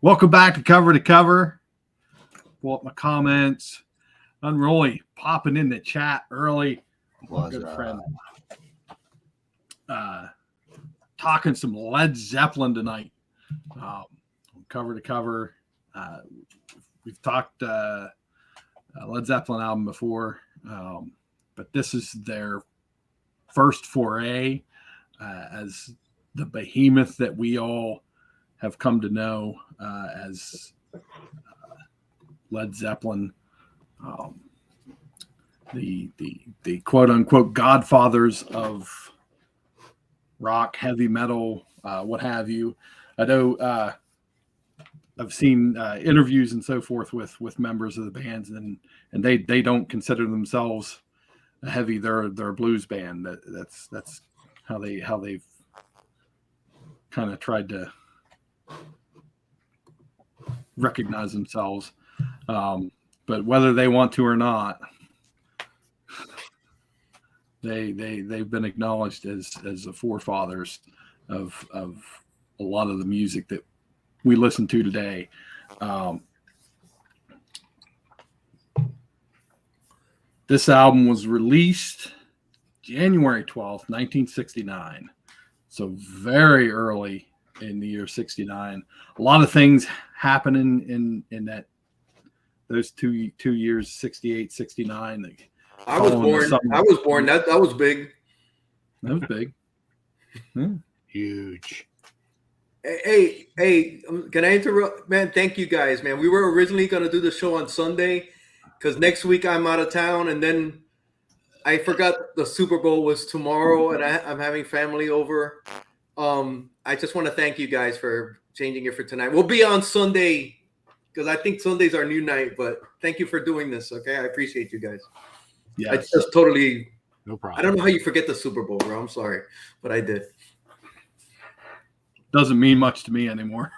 Welcome back to Cover. Pull up my comments. Unruly popping in the chat early. My good friend. Talking some Led Zeppelin tonight. Cover to cover. We've talked Led Zeppelin album before, but this is their first foray as the behemoth that we all have come to know as Led Zeppelin, the quote unquote godfathers of rock, heavy metal, what have you. I know I've seen interviews and so forth with members of the bands, and they don't consider themselves a heavy. They're a blues band. That's how they've kind of tried to recognize themselves. But whether they want to or not, they've been acknowledged as the forefathers of a lot of the music that we listen to today. This album was released January 12th, 1969. So very early in the year 69. A lot of things happening in those two years, 68, 69. I was born. That was big. That was big. Yeah. Huge. Hey, can I interrupt? Man, thank you guys, man. We were originally going to do the show on Sunday because next week I'm out of town, and then I forgot the Super Bowl was tomorrow, and I'm having family over. I just want to thank you guys for changing it for tonight. We'll be on Sunday because I think Sunday's our new night, but thank you for doing this, okay? I appreciate you guys. Yeah, I just totally – no problem. I don't know how you forget the Super Bowl, bro. I'm sorry, but I did. Doesn't mean much to me anymore.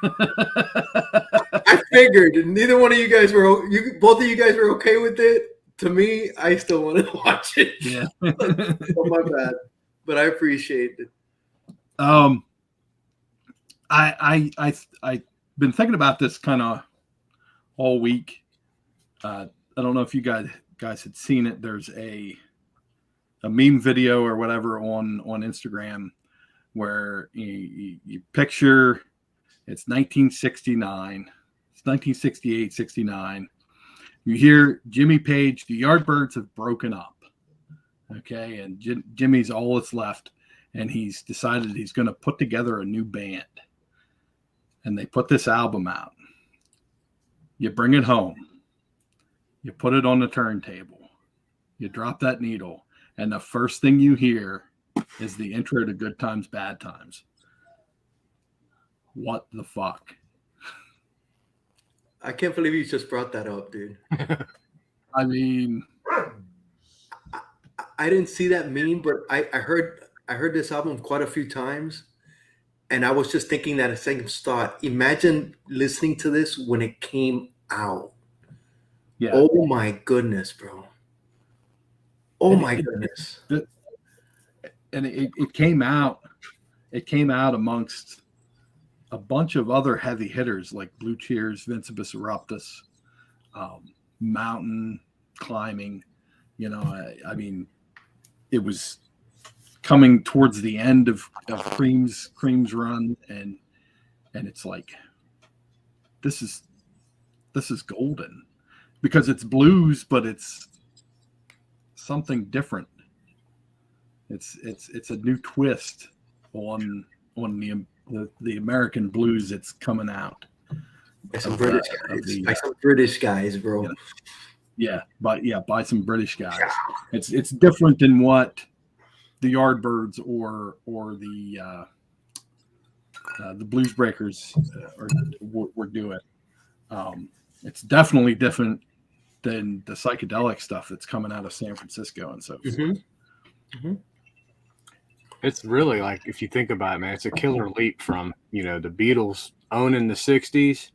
I figured neither one of you guys were both of you guys were okay with it. To me, I still wanted to watch it. Yeah. Oh, my bad. But I appreciate it. I've been thinking about this kind of all week. I don't know if you guys had seen it. There's a meme video or whatever on Instagram where you picture it's 1969, it's 1968, 69. You hear Jimmy Page, the Yardbirds have broken up. Okay. And Jimmy's all that's left. And he's decided he's going to put together a new band. And they put this album out. You bring it home. You put it on the turntable. You drop that needle. And the first thing you hear is the intro to Good Times, Bad Times. What the fuck? I can't believe you just brought that up, dude. I mean, I didn't see that meme, but I heard this album quite a few times, and I was just thinking that same thought. Imagine listening to this when it came out. Yeah. Oh my goodness, bro. Oh my goodness. And it came out. It came out amongst a bunch of other heavy hitters like Blue Cheers, Vincebus Eruptus, Mountain Climbing. You know, I mean, it was coming towards the end of Cream's run, and it's like this is golden because it's blues, but it's something different. It's a new twist on the American blues that's coming out. By some British guys. By some British guys, bro. By some British guys. Yeah. It's different than what the Yardbirds or the Blues Breakers were doing. It's definitely different than the psychedelic stuff that's coming out of San Francisco and so forth. Mm-hmm. Mm-hmm. It's really like, if you think about it, man, it's a killer leap from, the Beatles owning the 60s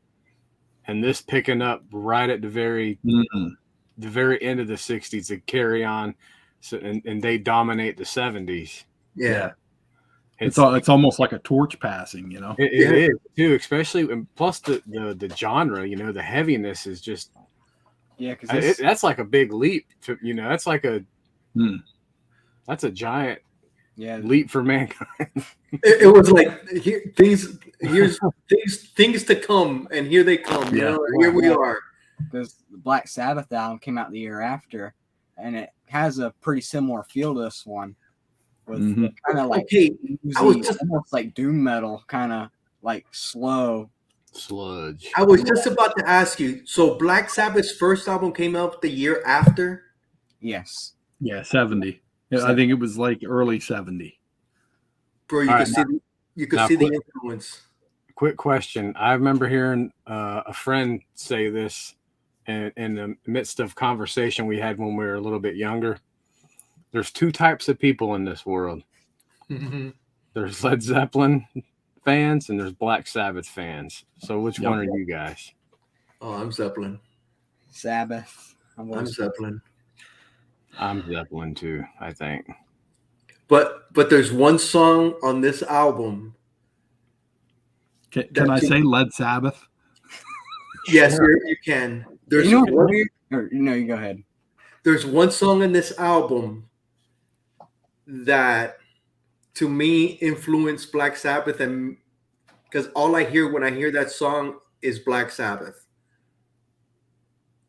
and this picking up right at the very end of the 60s to carry on. So, and they dominate the 70s. Yeah. It's almost like a torch passing, you know. It is too, especially and plus the genre, you know, the heaviness is just because that's like a big leap to, you know, that's like that's a giant leap for mankind. It was like here's things to come, and here they come. You know, here we are. Because the Black Sabbath album came out the year after, and it has a pretty similar feel to this one, with kind of like almost like doom metal, kind of like slow sludge. I was just about to ask you. So Black Sabbath's first album came out the year after? Yes. Yeah, 70. I think it was like early 70. Bro, you could see the influence. Quick question. I remember hearing a friend say this in the midst of conversation we had when we were a little bit younger. There's two types of people in this world. There's Led Zeppelin fans and there's Black Sabbath fans. So which one are you guys? Oh, I'm Zeppelin. Sabbath. I'm Zeppelin. I'm Zeppelin too, I think. But there's one song on this album. Can I say Led Sabbath? Yes, you can. There's you go ahead. There's one song in this album that to me influenced Black Sabbath, and because all I hear when I hear that song is Black Sabbath.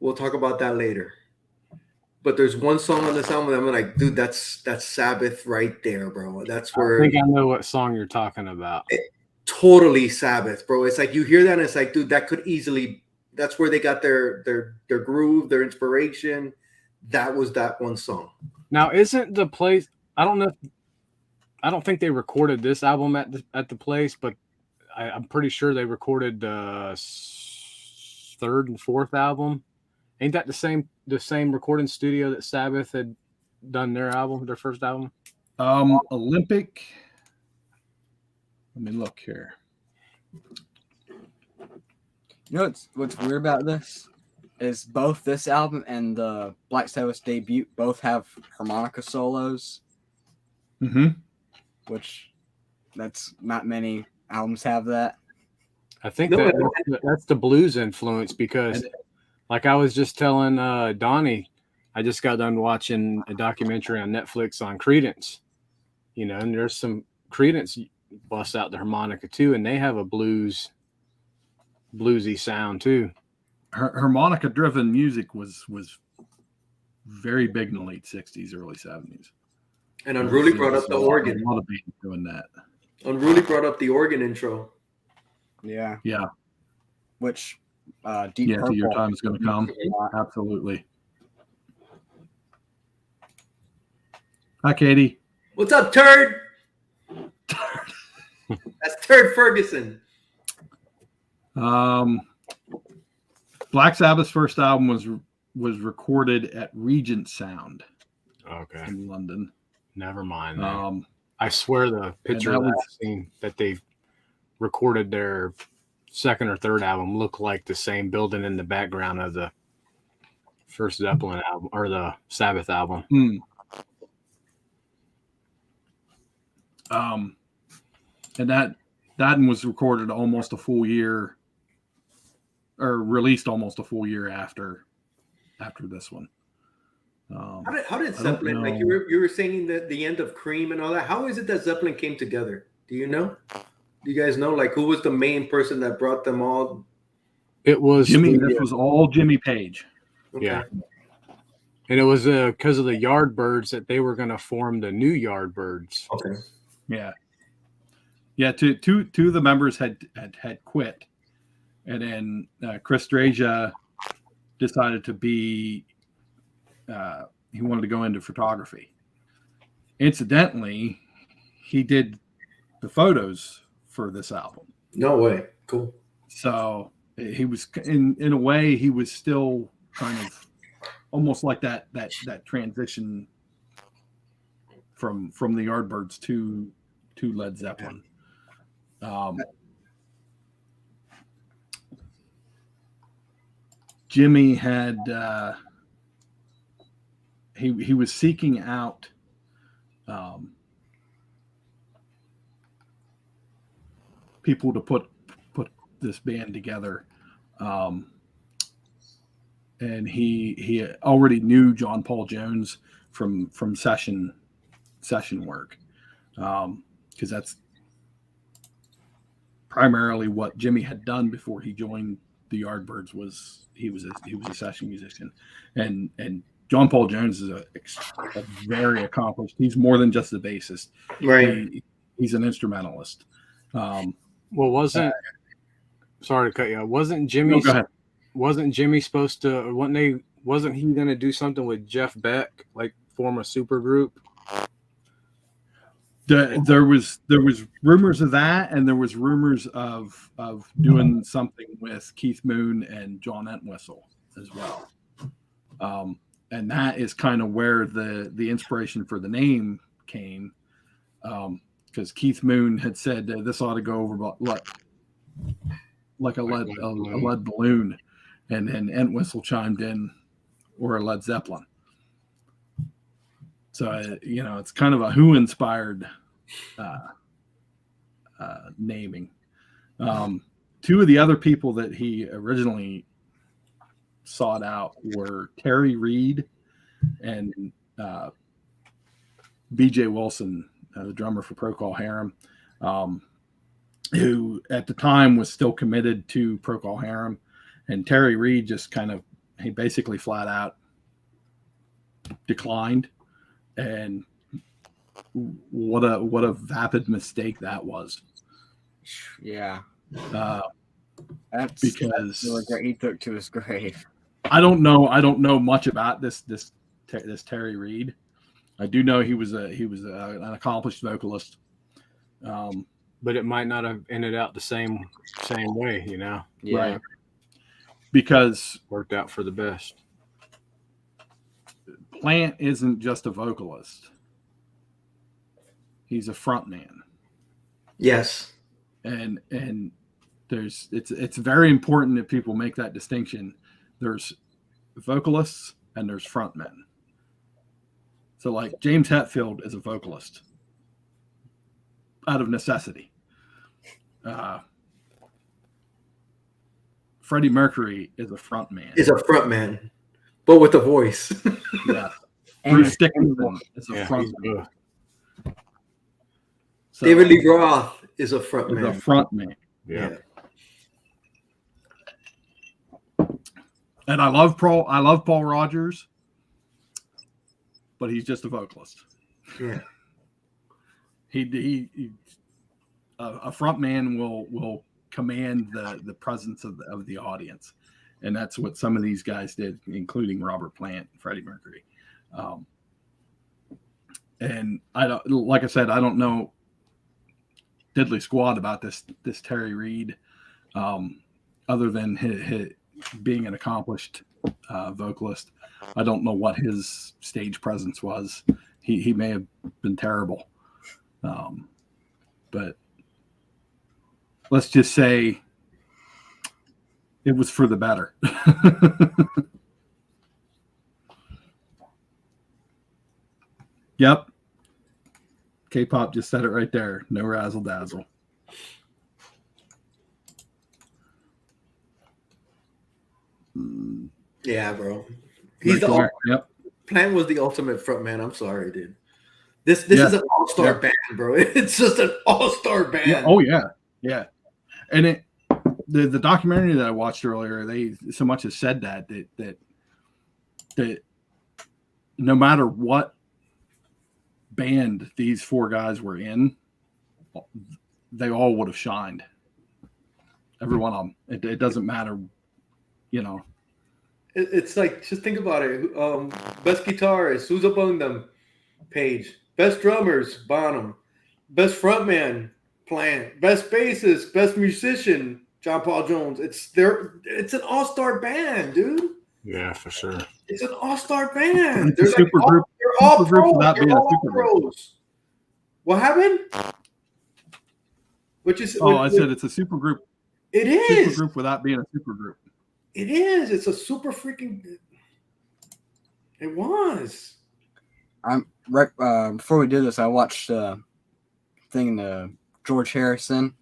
We'll talk about that later. But there's one song on this album that I'm like, dude, that's Sabbath right there, bro. That's where I think I know what song you're talking about. Totally Sabbath, bro. It's like you hear that and it's like, dude, that could easily. That's where they got their groove, their inspiration. That was that one song. Now, isn't the place? I don't know. I don't think they recorded this album at the place, but I'm pretty sure they recorded the third and fourth album. Ain't that the same recording studio that Sabbath had done their first album? Olympic. Let me look here. You know what's weird about this is both this album and the Black Sabbath's debut both have harmonica solos. Which that's not many albums have that. I think that's the blues influence because, like I was just telling Donnie, I just got done watching a documentary on Netflix on Creedence, you know, and there's some Creedence busts out the harmonica too, and they have a bluesy sound too. Harmonica driven music was very big in the late 60s, early 70s. And Unruly brought up the organ. A lot of bands doing that. Unruly brought up the organ intro. Yeah. Which Deep Purple. Your time is going to come. Absolutely. Hi, Katie. What's up, Turd? That's Turd Ferguson. Black Sabbath's first album was recorded at Regent Sound. Okay. In London. Never mind. I swear the picture that I've seen that they recorded their second or third album looked like the same building in the background of the first Zeppelin album or the Sabbath album. And that was recorded almost a full year, or released almost a full year after this one. How did Zeppelin, like you were saying that the end of Cream and all that, how is it that Zeppelin came together? Do you know? Do you guys know, like, who was the main person that brought them all? It was Jimmy. This was all Jimmy Page. Okay. Yeah. And it was because of the Yardbirds that they were going to form the new Yardbirds. Okay. Yeah. Yeah. Two of the members had quit, and then Chris Draja decided to be. He wanted to go into photography. Incidentally, he did the photos for this album. No way. Cool. So he was in a way he was still kind of almost like that transition from the Yardbirds to Led Zeppelin. Jimmy had he was seeking out people to put this band together. And he already knew John Paul Jones from session work, because that's primarily what Jimmy had done before he joined the Yardbirds. He was a session musician, and John Paul Jones is a very accomplished. He's more than just a bassist. Right. He's an instrumentalist. Well, sorry to cut you off. Wasn't Jimmy? No, go ahead. Wasn't Jimmy supposed to? Wasn't he going to do something with Jeff Beck, like form a super group? There was rumors of that, and there was rumors of doing something with Keith Moon and John Entwistle as well. And that is kind of where the inspiration for the name came, because Keith Moon had said this ought to go over like a lead balloon, and then Entwistle chimed in, or a Led Zeppelin. So it's kind of a Who inspired naming. Two of the other people that he originally sought out were Terry Reid and BJ Wilson, the drummer for Procol Harum, who at the time was still committed to Procol Harum, and Terry Reid just he basically flat out declined, and what a vapid mistake that was. Yeah. That's because he took to his grave. I don't know much about this Terry Reid. I do know he was an accomplished vocalist. But it might not have ended out the same way, Yeah. Right. Because worked out for the best. Plant isn't just a vocalist. He's a frontman. Yes. And it's very important that people make that distinction. There's vocalists and there's frontmen. So like James Hetfield is a vocalist out of necessity. Freddie Mercury is a frontman. But with a voice. Yeah. Bruce Dickinson is a frontman. So, David Lee Roth is a frontman. Yeah. And I love Paul Rogers, but he's just a vocalist. Yeah. He a frontman will command the presence of the audience, and that's what some of these guys did, including Robert Plant and Freddie Mercury. And I don't know diddly squad about this Terry Reid, other than his being an accomplished vocalist. I don't know what his stage presence was. He may have been terrible, but let's just say it was for the better. Yep. K-pop just said it right there. No razzle dazzle. Yeah, bro. He's Yep. Plant was the ultimate frontman. I'm sorry, dude. This is an all-star band, bro. It's just an all-star band. Yeah. Oh yeah, yeah. And the documentary that I watched earlier, they so much as said that no matter what band these four guys were in, they all would have shined. Every one of them. It doesn't matter, It's like, just think about it. Best guitarist, who's among them? Page. Best drummers, Bonham. Best frontman, Plant. Best bassist, best musician, John Paul Jones. It's an all-star band, dude. Yeah, for sure. It's an all-star band. It's a super group. They're all pros. Without being a super group. Pros. What happened? I said it's a super group. It is. Super group without being a super group. It is. It's a super freaking. It was. Before we did this, I watched George Harrison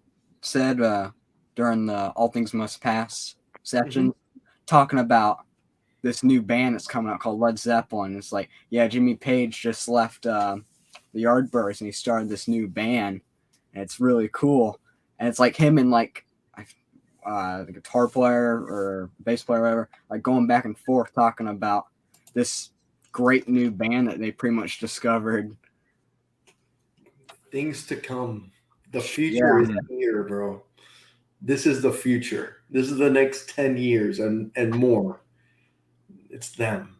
said during the All Things Must Pass section, talking about this new band that's coming out called Led Zeppelin. It's like, yeah, Jimmy Page just left the Yardbirds and he started this new band, and it's really cool. And it's like him and like the guitar player or bass player or whatever, like going back and forth talking about this great new band that they pretty much discovered. Things to come. The future is here, bro. This is the future. This is the next 10 years and more. It's them.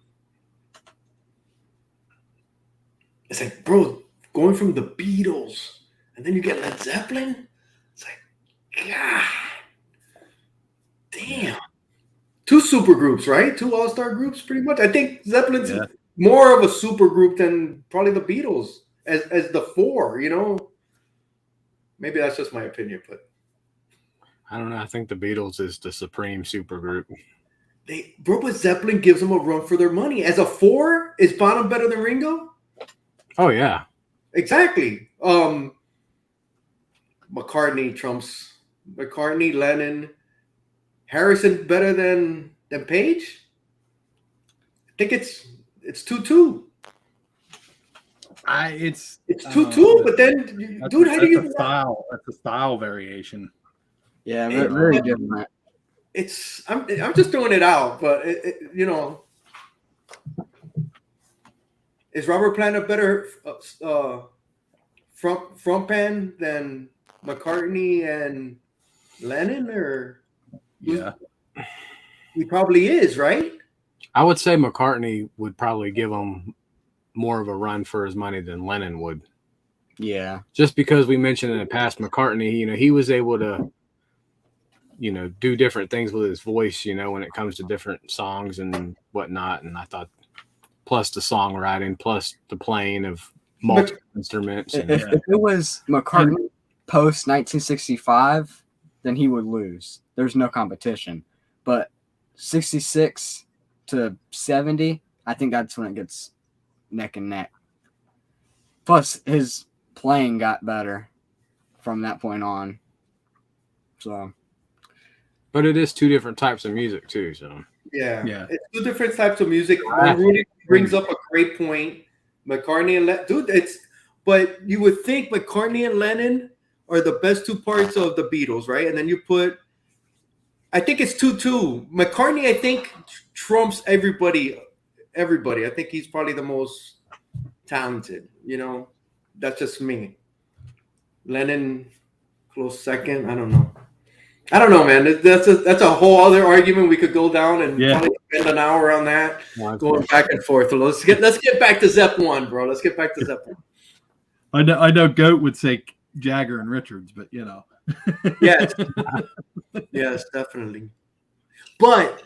It's like, bro, going from the Beatles and then you get Led Zeppelin. It's like, God damn. 2 super groups, right? 2 all-star groups, pretty much. I think Zeppelin's more of a super group than probably the Beatles as the 4, you know? Maybe that's just my opinion, but I don't know. I think the Beatles is the supreme super group. But Zeppelin gives them a run for their money. As a 4, is Bonham better than Ringo? Oh yeah, exactly. McCartney trumps McCartney, Lennon, Harrison better than Page. I think it's 2-2. It's 2-2, but then, dude, how do you? That's a style variation. Yeah, very different. I'm just throwing it out, but you know, is Robert Plant a better front pan than McCartney and Lennon? Or he probably is, right? I would say McCartney would probably give him more of a run for his money than Lennon would. Yeah, just because we mentioned in the past, McCartney, you know, he was able to, you know, do different things with his voice, you know, when it comes to different songs and whatnot. And I thought, plus the songwriting, plus the playing of multiple instruments. And, if it was McCartney post 1965, then he would lose. There's no competition. But 66 to 70, I think that's when it gets neck and neck. Plus, his playing got better from that point on. So. But it is 2 different types of music too, so yeah. It's 2 different types of music. Rudy brings up a great point. McCartney and Lennon, but you would think McCartney and Lennon are the best 2 parts of the Beatles, right? And then you put, I think it's 2-2. McCartney, I think, trumps everybody. I think he's probably the most talented. You know, that's just me. Lennon, close second. I don't know, man. That's a whole other argument we could go down and probably spend an hour on that, going back and forth. So let's get back to Zepp 1, bro. Let's get back to Zepp 1. I know Goat would say Jagger and Richards, but you know. Yes, definitely. But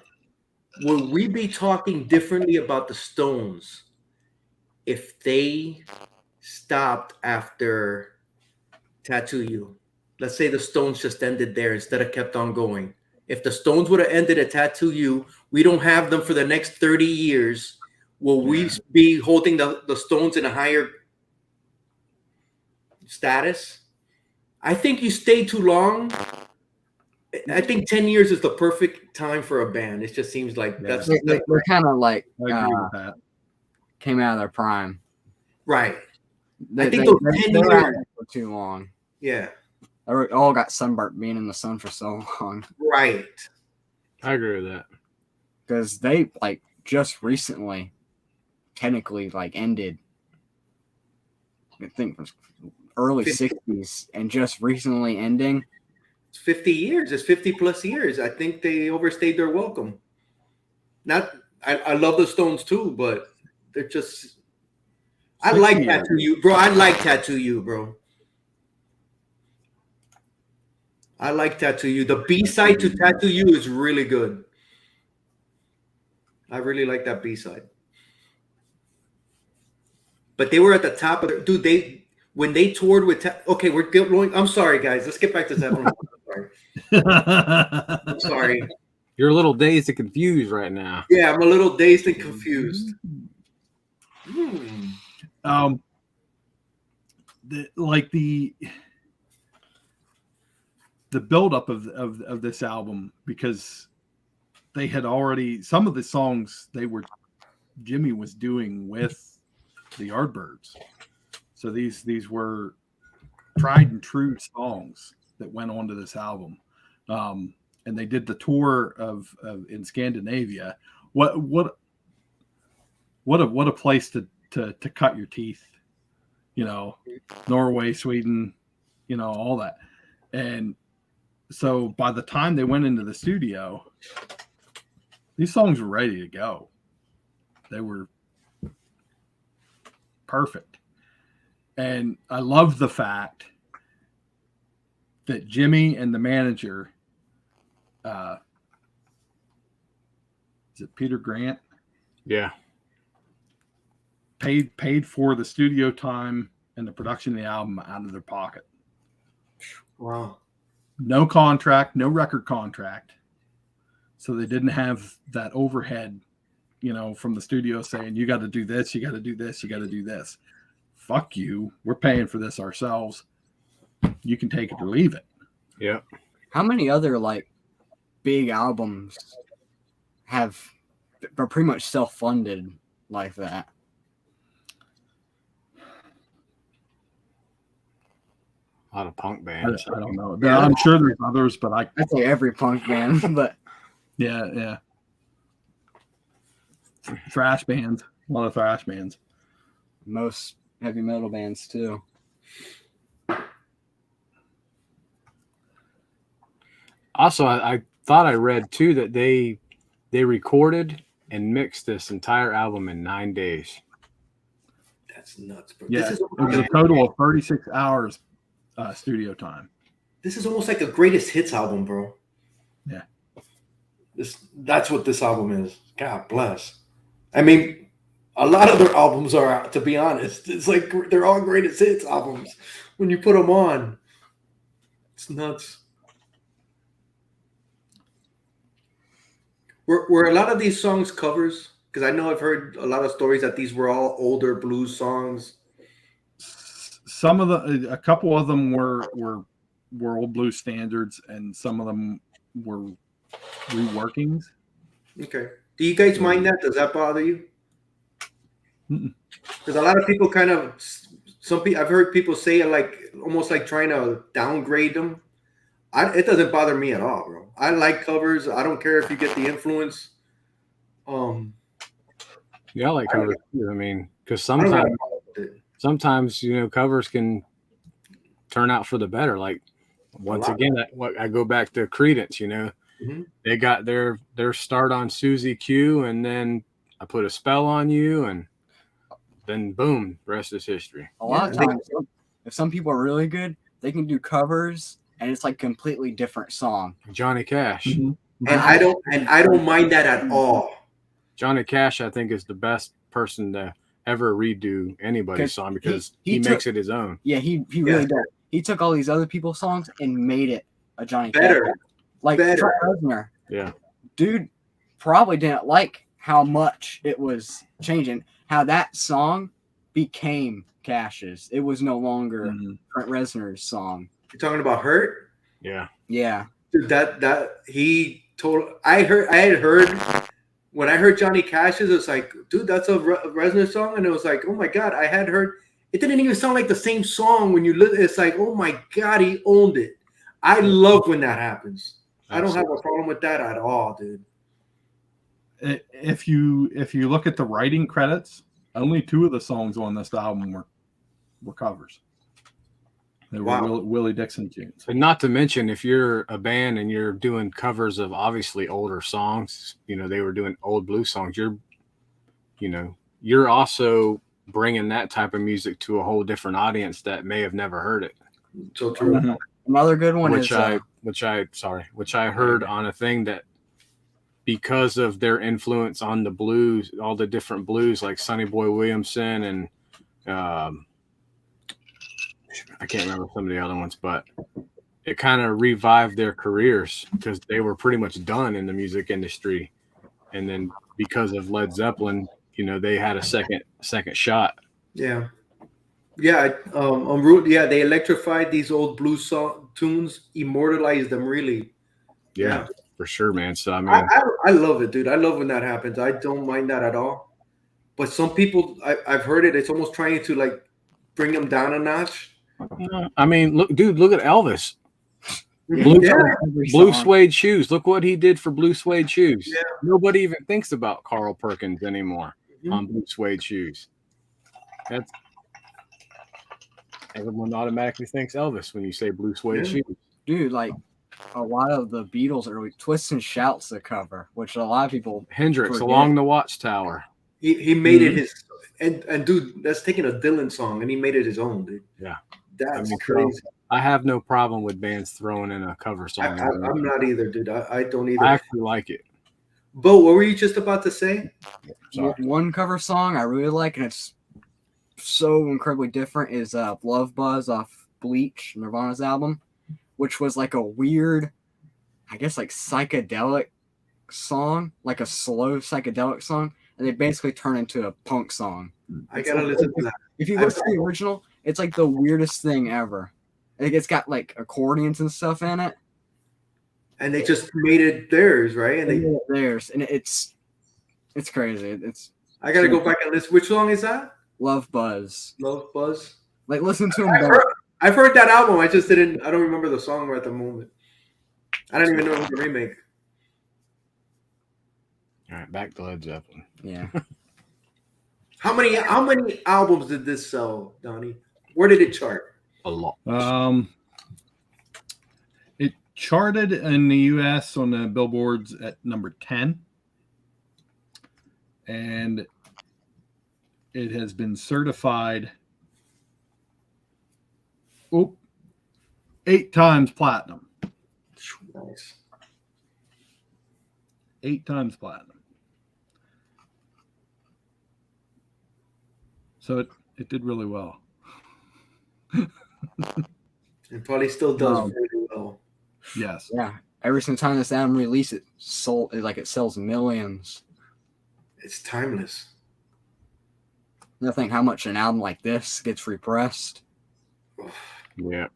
would we be talking differently about the Stones if they stopped after Tattoo You? Let's say the Stones just ended there instead of kept on going. If the Stones would have ended at Tattoo You, we don't have them for the next 30 years. Will we be holding the Stones in a higher status? I think you stay too long. I think 10 years is the perfect time for a band. It just seems like they're kind of like I agree with that. Came out of their prime. Right. I think those 10 years were too long. Yeah. They all got sunburnt being in the sun for so long. Right. I agree with that. Because they like just recently technically like ended. I think it was early 60s and just recently ending. It's 50 years. It's 50 plus years. I think they overstayed their welcome. I love the Stones too, but they're just. I like Tattoo You, bro. I like Tattoo You, bro. I like Tattoo You. The B-side to Tattoo You is really good. I really like that B-side. But they were at the top of dude. When they toured with okay, we're going. I'm sorry, guys. Let's get back to Zeppelin. I'm sorry. You're a little dazed and confused right now. Yeah, I'm a little dazed and confused. the buildup of this album, because they had already, some of the songs Jimmy was doing with the Yardbirds. So these were tried and true songs that went onto this album. And they did the tour of in Scandinavia. What a place to cut your teeth, Norway, Sweden, all that. And so by the time they went into the studio, these songs were ready to go. They were perfect. And I love the fact that Jimmy and the manager, is it Peter Grant? Yeah. Paid for the studio time and the production of the album out of their pocket. Wow. No contract, no record contract. So they didn't have that overhead, from the studio saying, you got to do this, you got to do this, you got to do this. Fuck you. We're paying for this ourselves. You can take it or leave it. Yeah. How many other big albums are pretty much self-funded like that? A lot of punk bands. I don't know. Yeah, I'm sure there's others, but I'd say every punk band, but yeah. Thrash bands. A lot of thrash bands. Most heavy metal bands too. Also, I thought I read too that they recorded and mixed this entire album in 9 days. That's nuts, bro. Yeah, it was a total of 36 hours studio time. This is almost like a greatest hits album, bro. Yeah. That's what this album is. God bless. I mean, a lot of their albums are, to be honest, it's like they're all greatest hits albums when you put them on. It's nuts. Were a lot of these songs covers? Because I know I've heard a lot of stories that these were all older blues songs. A couple of them were old blues standards, and some of them were reworkings. Okay. Do you guys mind that? Does that bother you? Because a lot of people I've heard people say it almost like trying to downgrade them. It doesn't bother me at all, bro. I like covers. I don't care if you get the influence. Yeah, I like covers too. I mean, because sometimes covers can turn out for the better. Like once again, I go back to Creedence. Mm-hmm. They got their start on Susie Q, and then I Put a Spell on You, and then boom, the rest is history. A lot of times, if some people are really good, they can do covers, and it's completely different song. Johnny Cash, Mm-hmm. And I don't mind that at all. Johnny Cash, I think, is the best person to ever redo anybody's song because he makes it his own. Yeah, he really does. He took all these other people's songs and made it a Johnny better. Cash. Like Trent Reznor. Yeah. Dude probably didn't like how much it was changing, how that song became Cash's. It was no longer Trent Reznor's song. You're talking about Hurt? Yeah. Dude, I had heard when I heard Johnny Cash's, it's like, dude, that's a Reznor song, and it was like, oh my god, I had heard. It didn't even sound like the same song when you listen. It's like, oh my god, he owned it. I love when that happens. I don't have a problem with that at all, dude. If you look at the writing credits, only 2 of the songs on this album were covers. They were Willie Dixon tunes. And not to mention, if you're a band and you're doing covers of obviously older songs, they were doing old blues songs. You're also bringing that type of music to a whole different audience that may have never heard it. So true. Mm-hmm. Another good one which I heard on a thing that because of their influence on the blues, all the different blues like Sonny Boy Williamson and I can't remember some of the other ones, but it kind of revived their careers because they were pretty much done in the music industry. And then because of Led Zeppelin, they had a second shot. Yeah. Yeah. They electrified these old blues songs tunes immortalize them. Really, Yeah, for sure, man. So I mean, I love it, dude. I love when that happens. I don't mind that at all. But some people, I've heard it. It's almost trying to like bring them down a notch. I mean, look at Elvis. Yeah. Blue suede shoes. Look what he did for blue suede shoes. Yeah. Nobody even thinks about Carl Perkins anymore on blue suede shoes. That's everyone automatically thinks Elvis when you say blue suede shoes. Dude, like a lot of the Beatles early Twists and Shouts the cover, which a lot of people Hendrix forget. Along the Watchtower. He made it his and dude, that's taking a Dylan song and he made it his own, dude. Yeah. That's crazy. I have no problem with bands throwing in a cover song. I'm not either, dude. I don't either. I actually like it. Bo, what were you just about to say? Sorry. One cover song I really like, and it's so incredibly different, is Love Buzz off Bleach, Nirvana's album, which was like a weird, I guess, like psychedelic song, like a slow psychedelic song, and they basically turn into a punk song. I gotta listen to that. If you listen to the original, it's like the weirdest thing ever. Like it's got like accordions and stuff in it. And they just made it theirs, right? And they made it theirs, and it's crazy. I gotta go back and listen. Which song is that? Love Buzz. Love Buzz. Like listen to them. I've heard that album. I don't remember the song right at the moment. I don't even know it was a remake. All right, back to Led Zeppelin. Yeah. How many albums did this sell, Donnie? Where did it chart? A lot. It charted in the US on the billboards at number 10. And it has been certified 8 times platinum. Nice. 8 times platinum. So it did really well. It probably still does really well. Yes. Yeah. Every single time this album released, it sells millions. It's timeless. I think how much an album like this gets repressed. Yeah.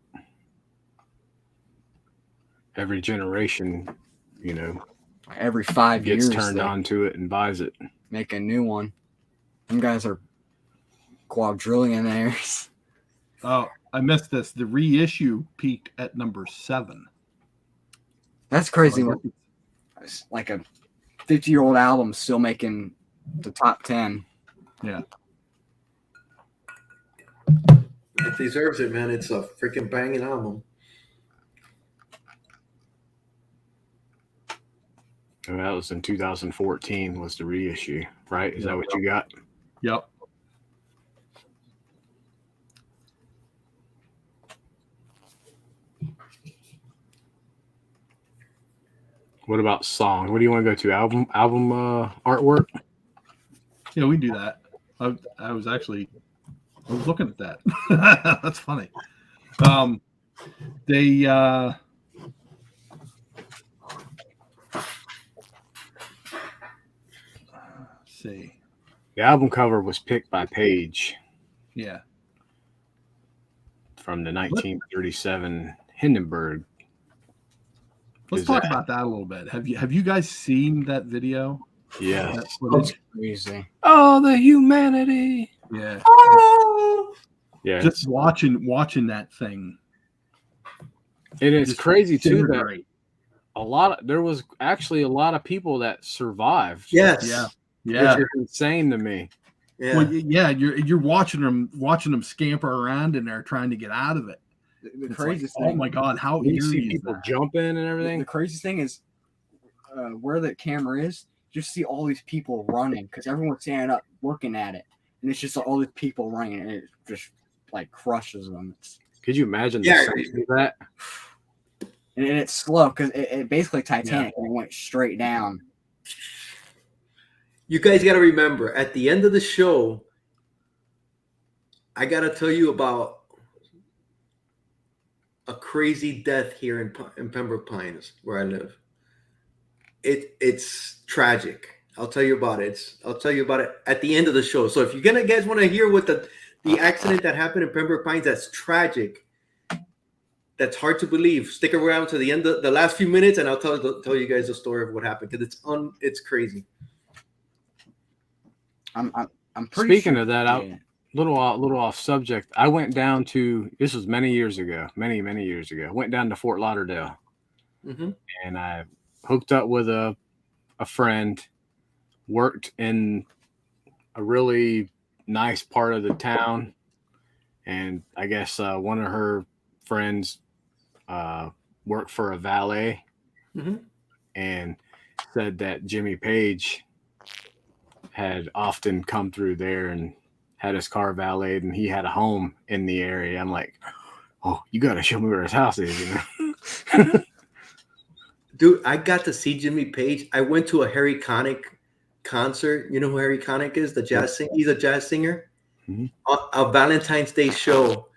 Every generation, every 5 years gets turned on to it and buys it. Make a new one. Them guys are quadrillionaires. Oh, I missed this. The reissue peaked at number 7. That's crazy. Like a 50-year-old album still making the top 10. Yeah. It deserves it, man. It's a freaking banging album. And that was in 2014 was the reissue, right? Is that what you got? Yep. What about songs? What do you want to go to? Album artwork? Yeah, we do that. I was looking at that. That's funny. They let's see. The album cover was picked by Page. Yeah. From the 1937 Hindenburg. Let's talk about that a little bit. Have you guys seen that video? Yeah. That's crazy. Oh, the humanity. Yeah. Oh! Yeah. Just watching that thing. And it's crazy too that great. there was actually a lot of people that survived. Yes. Yeah. Which is insane to me. Yeah. Well, yeah, you're watching them scamper around in there trying to get out of it. The craziest thing. Oh my God, how you eerie see is people that? jumping and everything. The craziest thing is where the camera is. Just see all these people running because everyone's standing up looking at it, and it's just all these people running, and it just like crushes them. Could you imagine the size of that? And it's slow because it basically Titanic and it went straight down. You guys got to remember, at the end of the show, I got to tell you about a crazy death here in Pembroke Pines, where I live. It's tragic. I'll tell you about it. I'll tell you about it at the end of the show. So if you guys want to hear what the accident that happened in Pembroke Pines, that's tragic. that's hard to believe. Stick around to the end of the last few minutes, and I'll tell you guys the story of what happened because it's crazy. I'm pretty Speaking sure of that, little off subject. I went down to, this was many years ago, many years ago. Went down to Fort Lauderdale, and I hooked up with a friend. Worked in a really nice part of the town, and I guess one of her friends worked for a valet, and said that Jimmy Page had often come through there and had his car valeted, and he had a home in the area. I'm like, oh, you got to show me where his house is, you know? Dude, I got to see Jimmy Page. I went to a Harry Connick concert. You know who Harry Connick is? The jazz singer. He's a jazz singer. A Valentine's Day show.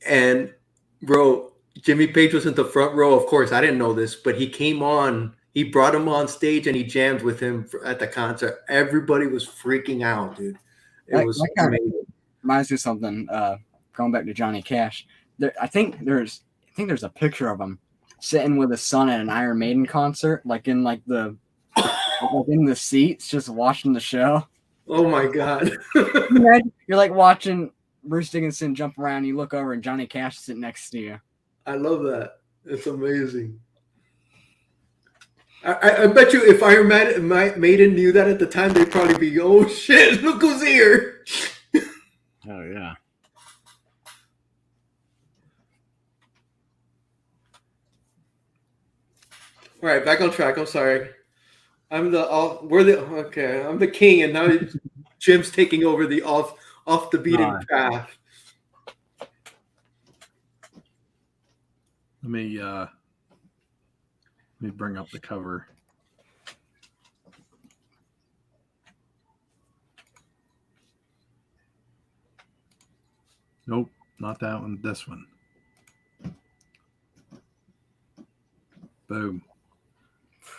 And bro, Jimmy Page was in the front row. Of course, I didn't know this, but he came on. He brought him on stage and he jammed with him at the concert. Everybody was freaking out, dude. It was amazing. Reminds me of something. Going back to Johnny Cash, I think there's a picture of him sitting with his son at an Iron Maiden concert, like in the seats, just watching the show. Oh my God! You're like watching Bruce Dickinson jump around. You look over and Johnny Cash is sitting next to you. I love that. It's amazing. I bet you if Iron Maiden knew that at the time, they'd probably be, oh shit, look who's here. Oh yeah. All right, back on track. I'm sorry. I'm the king, and now Jim's taking over the off the beaten path. Let me bring up the cover. Nope, not that one. This one. Boom.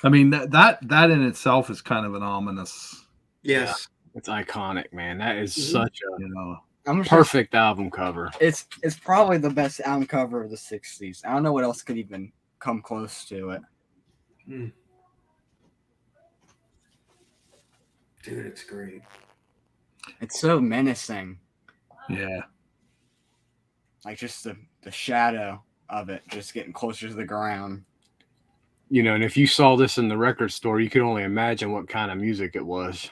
I mean that in itself is kind of an ominous. Yes, it's iconic, man. That is such a perfect album cover. It's probably the best album cover of the '60s. I don't know what else could even come close to it. Dude, it's great. It's so menacing. Yeah. Like just the shadow of it just getting closer to the ground. You know, and if you saw this in the record store, you could only imagine what kind of music it was.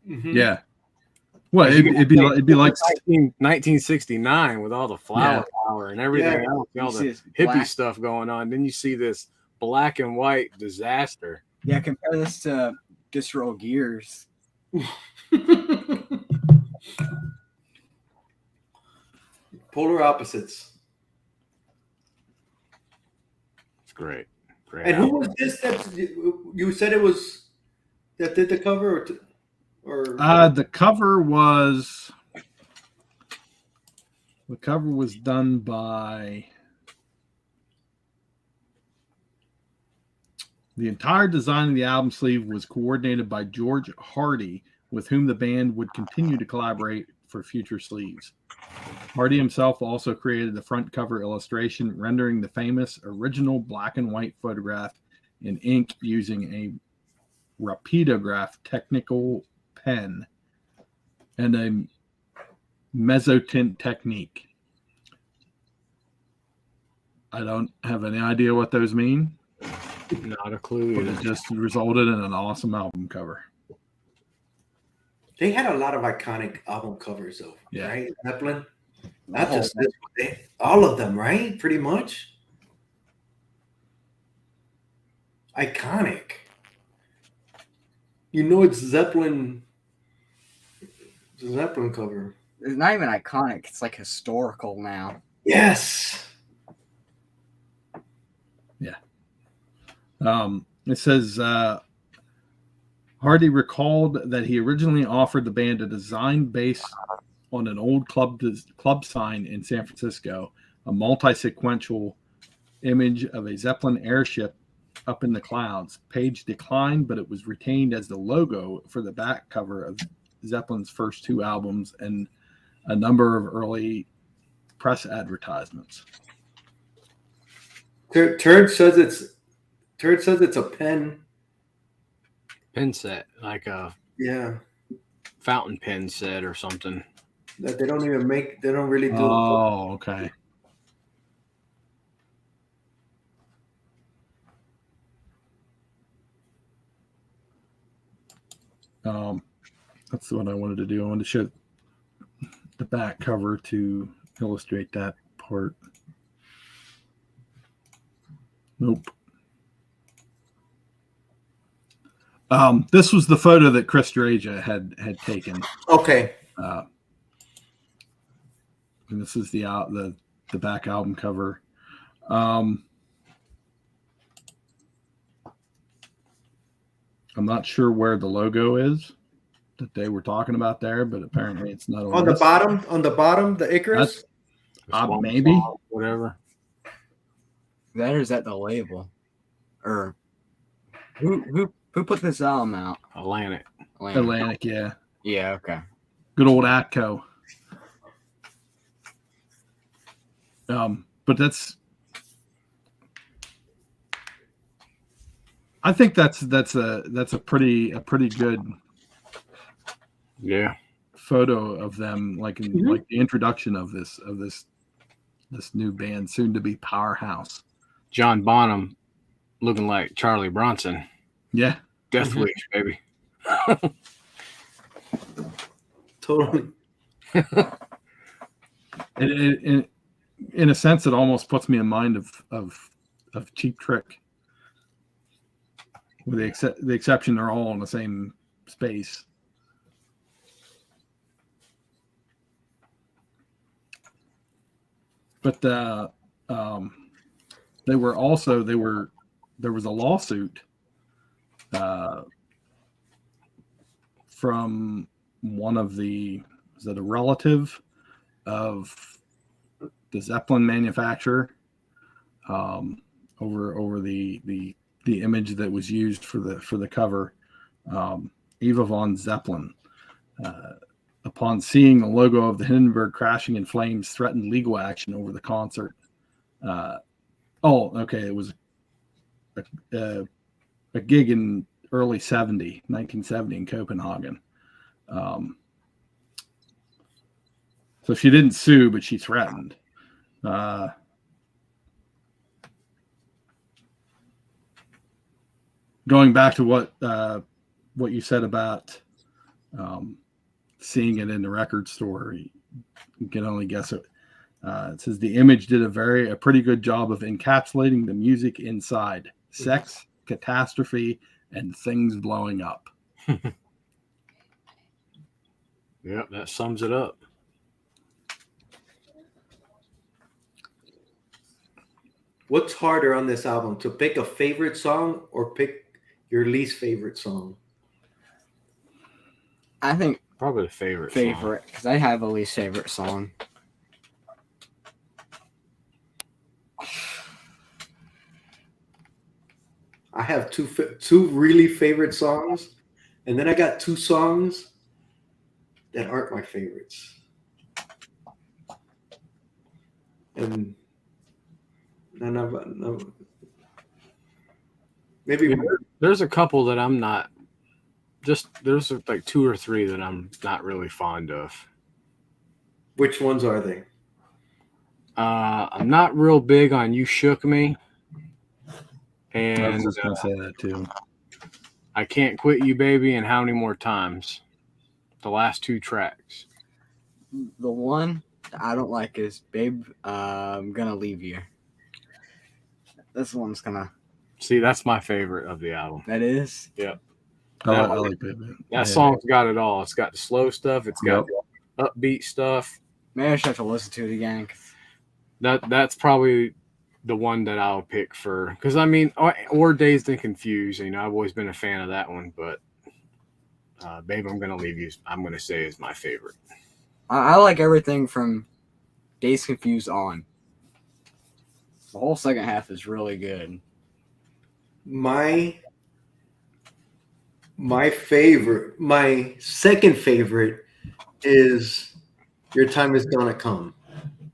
Yeah. Well, it'd be like 1969 with all the flower power and everything else, all the hippie stuff going on. Then you see this black and white disaster. Yeah, compare this to Disroll Gears. Polar opposites. It's great. And who was this that you said it was that did the cover? The cover was done by the entire design of the album sleeve was coordinated by George Hardy, with whom the band would continue to collaborate for future sleeves. Hardy himself also created the front cover illustration, rendering the famous original black and white photograph in ink using a rapidograph technical pen and a mezzotint technique. I don't have any idea what those mean. Not a clue. But it just resulted in an awesome album cover. They had a lot of iconic album covers, though, right? Zeppelin, not just this, all of them, right? Pretty much iconic. You know, it's Zeppelin. The Zeppelin cover. It's not even iconic. It's like historical now. Yes. Yeah. It says Hardy recalled that he originally offered the band a design based on an old club sign in San Francisco, a multi-sequential image of a Zeppelin airship up in the clouds. Page declined, but it was retained as the logo for the back cover of Zeppelin's first two albums and a number of early press advertisements. Turd says it's a pen set, like a Yeah. fountain pen set or something. That they don't even make. They don't really do. Oh, okay. That's what I wanted to do. I wanted to show the back cover to illustrate that part. Nope. This was the photo that Chris Draja had taken. Okay. And this is the back album cover. I'm not sure where the logo is that they were talking about there, but apparently it's not on the bottom. On the bottom, the Icarus. Maybe whatever. That or is that the label? Or who put this album out? Atlantic, yeah. Yeah, okay. Good old Atco. But I think that's a pretty good photo of them, like like the introduction of this new band, soon to be powerhouse. John Bonham looking like Charlie Bronson. Yeah. Death Wish, baby. Totally. In a sense, it almost puts me in mind of Cheap Trick, with the exception they're all in the same space. But there was a lawsuit from one of a relative of the Zeppelin manufacturer over the image that was used for the cover. Eva von Zeppelin, upon seeing the logo of the Hindenburg crashing in flames, threatened legal action over the concert. It was a gig in early 1970 in Copenhagen. So she didn't sue, but she threatened. Going back to what you said about seeing it in the record store, you can only guess it. It says the image did a pretty good job of encapsulating the music inside: sex, catastrophe, and things blowing up. Yep, that sums it up. What's harder on this album, to pick a favorite song or pick your least favorite song? I think probably the favorite because I have a least favorite song. I have two really favorite songs, and then I got two songs that aren't my favorites. And no. Maybe there's a couple that I'm not. There's like two or three that I'm not really fond of. Which ones are they? I'm not real big on "You Shook Me," and I was just gonna say that too. "I Can't Quit You, Baby," and "How Many More Times." The last two tracks. The one I don't like is "Babe, I'm Gonna Leave You." This one's gonna. See, that's my favorite of the album. That is? Yep. I like Baby. That song's got it all. It's got the slow stuff. It's got upbeat stuff. Maybe I should have to listen to it again. That's probably the one that I'll pick because I mean, or "Dazed and Confused." You know, I've always been a fan of that one, but "Babe, I'm Gonna Leave You," I'm gonna say is my favorite. I like everything from "Dazed Confused" on. The whole second half is really good. My second favorite is "Your Time Is Gonna Come."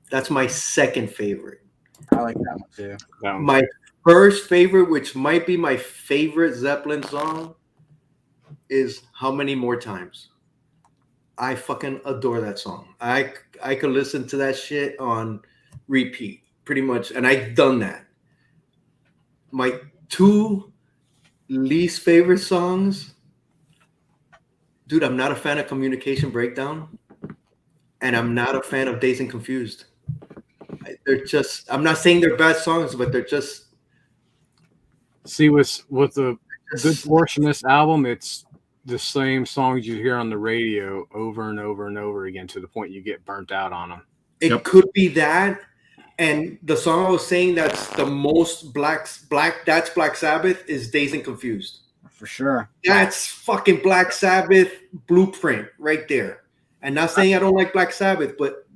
That's my second favorite. I like that one too. My first favorite, which might be my favorite Zeppelin song, is How Many More Times. I fucking adore that song. I could listen to that shit on repeat pretty much, and I've done that. My two least favorite songs, dude, I'm not a fan of Communication Breakdown, and I'm not a fan of Dazed and Confused. They're just, I'm not saying they're bad songs, but they're just. See, with the good portion of this album, it's the same songs you hear on the radio over and over and over again to the point you get burnt out on them. It could be that. And the song I was saying that's the most that's Black Sabbath is Dazed and Confused. For sure. That's fucking Black Sabbath blueprint right there. And not saying I don't like Black Sabbath, but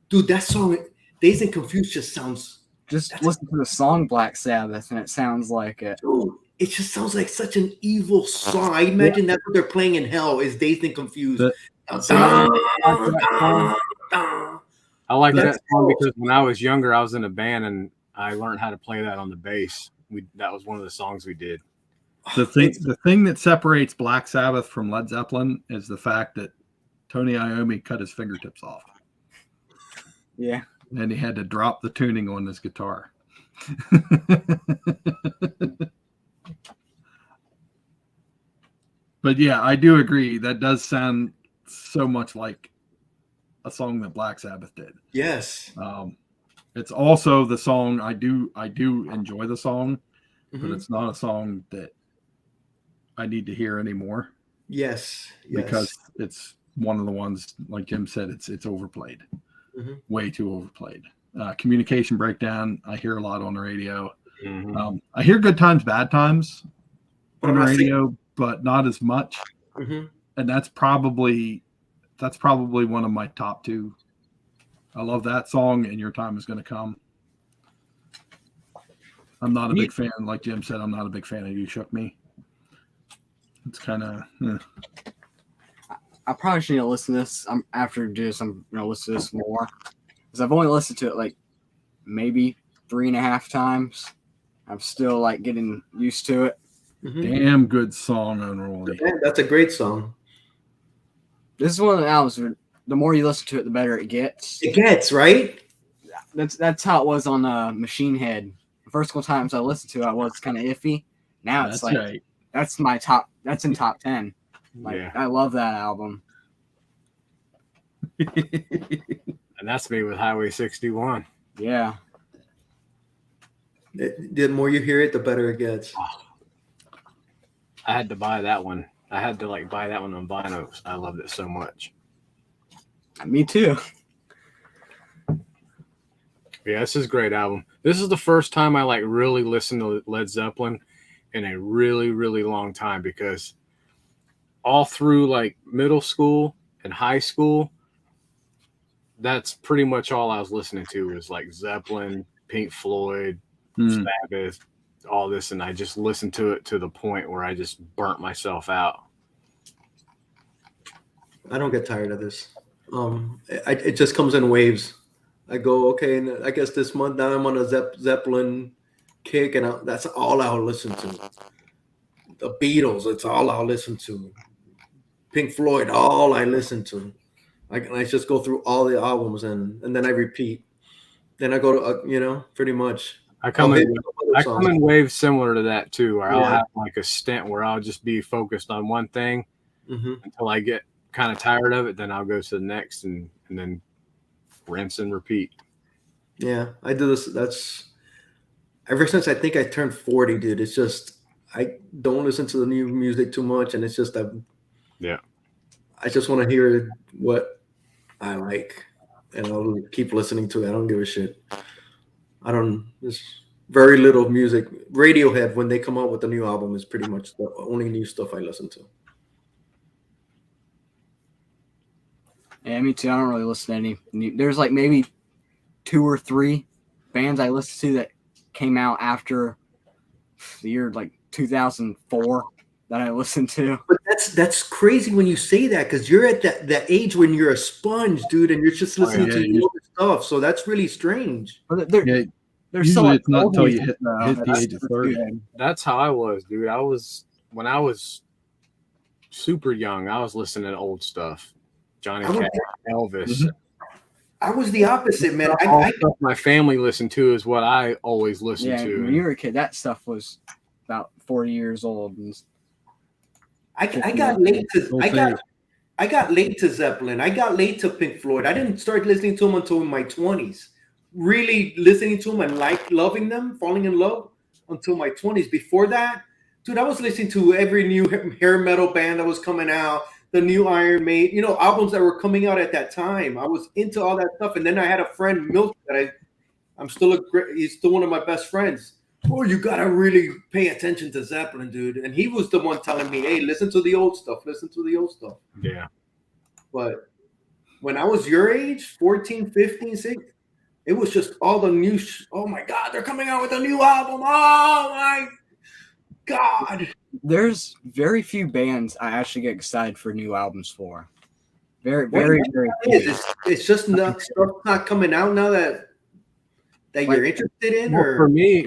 dude, that song, Dazed and Confused, just sounds. Just listen to the song Black Sabbath and it sounds like it. Dude, it just sounds like such an evil song. I imagine that's what they're playing in hell is Dazed and Confused. I like that song because when I was younger, I was in a band and I learned how to play that on the bass. That was one of the songs we did. The thing that separates Black Sabbath from Led Zeppelin is the fact that Tony Iommi cut his fingertips off. Yeah. And he had to drop the tuning on his guitar. But yeah, I do agree. That does sound so much like a song that Black Sabbath did. Yes. It's also the song I do enjoy the song, but it's not a song that I need to hear anymore. Yes. Because it's one of the ones, like Jim said, it's overplayed. Way too overplayed. Communication Breakdown, I hear a lot on the radio. I hear Good Times, Bad Times on the radio, but not as much. And that's probably one of my top two. I love that song, and Your Time Is Gonna Come. I'm not a big fan, like Jim said, I'm not a big fan of You Shook Me. It's kind of. I probably should listen to this. After this, I'm gonna listen to this more because I've only listened to it like maybe 3.5 times. I'm still like getting used to it. Damn good song, Unruly. Yeah, that's a great song. This is one of the albums where the more you listen to it, the better it gets. It gets, right? That's how it was on Machine Head. The first couple times I listened to it, I was kind of iffy. Now it's that's my top. That's in top 10. I love that album. And that's me with Highway 61. Yeah. The more you hear it, the better it gets. I had to buy that one. I had to buy that one on vinyl. I loved it so much. Me too. Yeah, this is a great album. This is the first time I really listened to Led Zeppelin in a really, really long time because all through middle school and high school, that's pretty much all I was listening to was Zeppelin, Pink Floyd, Sabbath, all this, and I just listened to it to the point where I just burnt myself out. I don't get tired of this. It just comes in waves. I go, okay, and I guess this month now I'm on a Zeppelin kick, and that's all I'll listen to. The Beatles, it's all I'll listen to. Pink Floyd, all I listen to. I just go through all the albums and then I repeat. Then I go to pretty much. I come in waves similar to that too, where I'll have a stint where I'll just be focused on one thing until I get kind of tired of it. Then I'll go to the next and then rinse and repeat. Yeah, I do this. That's ever since I think I turned 40, dude. It's just I don't listen to the new music too much, and it's just that. Yeah. I just want to hear what I like, and I'll keep listening to it. I don't give a shit. There's very little music. Radiohead, when they come out with a new album, is pretty much the only new stuff I listen to. Yeah, me too. I don't really listen to any new. There's maybe 2 or 3 bands I listen to that came out after the year 2004 that I listened to. But that's crazy when you say that because you're at that age when you're a sponge, dude, and you're just listening to older stuff. So that's really strange. But There's Usually so it's not until you hit the the age of 30. That's how I was, dude. When I was super young, I was listening to old stuff. Johnny Cash, Elvis. Mhm. I was the opposite, man. All stuff my family listened to is what I always listened to. When you were a kid, that stuff was about 40 years old. And I got late to Zeppelin. I got late to Pink Floyd. I didn't start listening to them until in my 20s. Really listening to them and loving them, falling in love until my 20s. Before that, dude, I was listening to every new hair metal band that was coming out, the new Iron Maiden, albums that were coming out at that time. I was into all that stuff. And then I had a friend, Milton, that he's still one of my best friends. Oh, you got to really pay attention to Zeppelin, dude. And he was the one telling me, hey, listen to the old stuff. Listen to the old stuff. Yeah. But when I was your age, 14, 15, 16, it was just all the new oh, my God, they're coming out with a new album. Oh, my God. There's very few bands I actually get excited for new albums for. Very, very, very few. It's just not coming out now that you're interested in? Well, or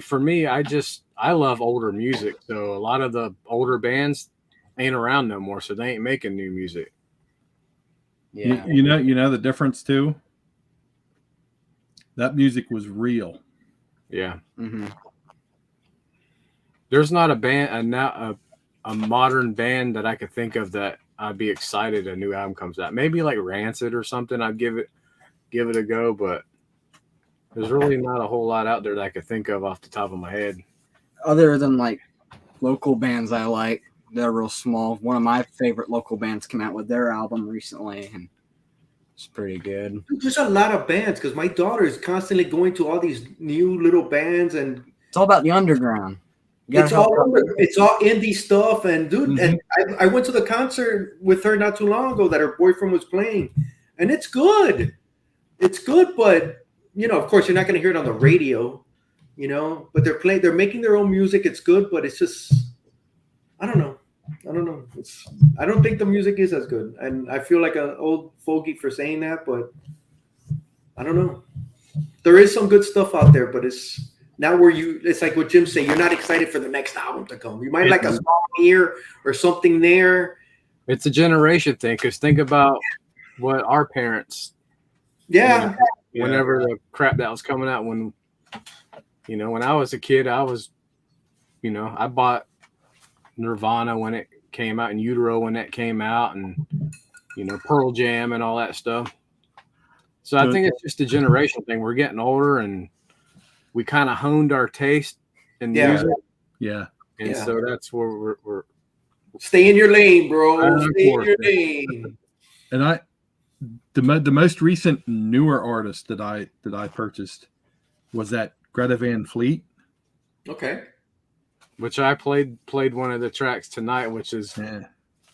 for me, I love older music. So a lot of the older bands ain't around no more, so they ain't making new music. Yeah. You know the difference too? That music was real. Yeah. Mm-hmm. There's not a modern band that I could think of that I'd be excited a new album comes out. Maybe like Rancid or something. I'd give it a go, but there's really not a whole lot out there that I could think of off the top of my head. Other than like local bands I like, they're real small. One of my favorite local bands came out with their album recently, and it's pretty good. There's a lot of bands because my daughter is constantly going to all these new little bands, and it's all about the underground. It's all indie stuff, and dude, Mm-hmm. and I went to the concert with her not too long ago that her boyfriend was playing, and it's good. It's good, but of course, you're not going to hear it on the radio, but they're making their own music. It's good, but it's just, I don't know. I don't think the music is as good. And I feel like an old fogey for saying that, but I don't know. There is some good stuff out there, but it's not it's like what Jim said, you're not excited for the next album to come. You might like a song here or something there. It's a generation thing, because think about what our parents, whenever the crap that was coming out, when I was a kid, I was, I bought Nirvana when it came out, and Utero when that came out, and Pearl Jam and all that stuff. So I think it's just a generation thing. We're getting older, and we kind of honed our taste in music. Yeah. And so that's where we're stay in your lane, bro. Stay in your lane. And the most recent newer artist that I purchased was that Greta Van Fleet. Okay. Which I played one of the tracks tonight, which is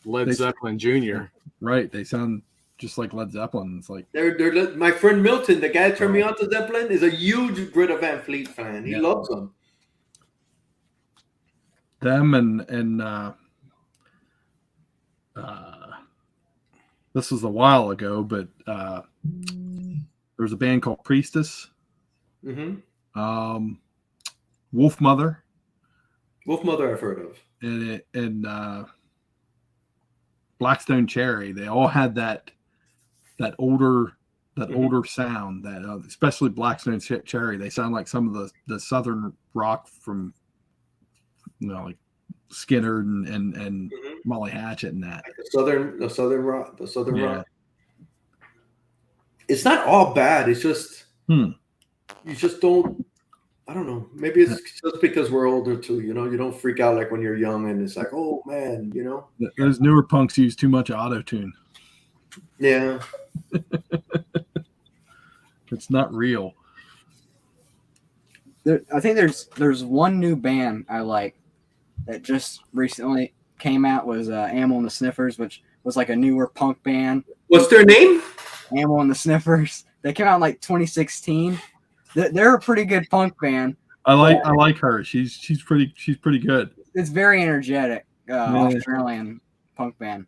Led Zeppelin Jr. Right. They sound just like Led Zeppelin. It's like they're my friend Milton, the guy that turned me on to Zeppelin, is a huge Greta Van Fleet fan. He loves them. Them and this was a while ago, but there was a band called Priestess. Mm-hmm. Wolf Mother. Wolf Mother I've heard of. And Blackstone Cherry. They all had that older sound, that especially Blackstone Cherry. They sound like some of the southern rock from like Skinner and Molly Hatchet and that. Like the southern rock. Rock. It's not all bad. It's just you just don't. I don't know. Maybe it's just because we're older too. You don't freak out like when you're young, and it's like, oh man, Those newer punks use too much auto-tune. Yeah. It's not real. I think there's one new band I like that just recently came out, was Amyl and the Sniffers, which was like a newer punk band. What's their name? Amyl and the Sniffers. They came out in like 2016. They're a pretty good punk band. I like her. She's pretty good. It's very energetic. Australian punk band.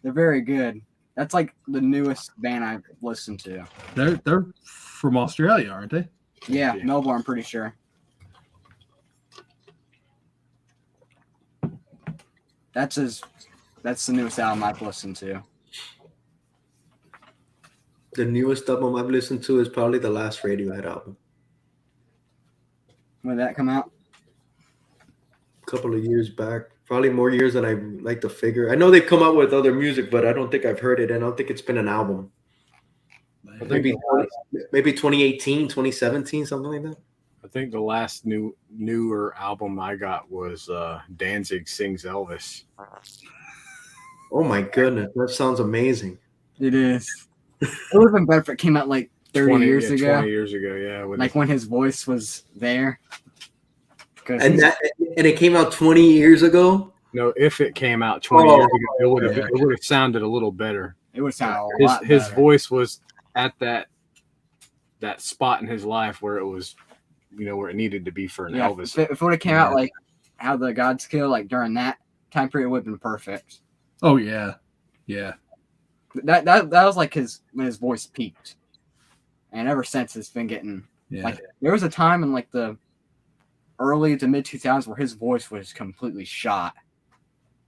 They're very good. That's like the newest band I've listened to. They're from Australia, aren't they? Yeah, Melbourne, I'm pretty sure. That's the newest album I've listened to. The newest album I've listened to is probably the last Radiohead album. When did that come out? A couple of years back. Probably more years than I like to figure. I know they've come out with other music, but I don't think I've heard it. I don't think it's been an album. Maybe 2018, 2017, something like that. I think the last newer album I got was Danzig Sings Elvis. Oh my goodness, that sounds amazing. It is. It would have been better if it came out like 30 years ago. 20 years ago, yeah. When his voice was there. And it came out 20 years ago? No, if it came out 20 years ago, it would have sounded a little better. It would sound a lot better. His voice was at that spot in his life where it was, where it needed to be for an Elvis. If it would have came out like How the Gods Kill, like during that time period, it would have been perfect. Oh yeah, yeah. That was like when his voice peaked, and ever since it's been getting like there was a time in like the early to mid 2000s where his voice was completely shot,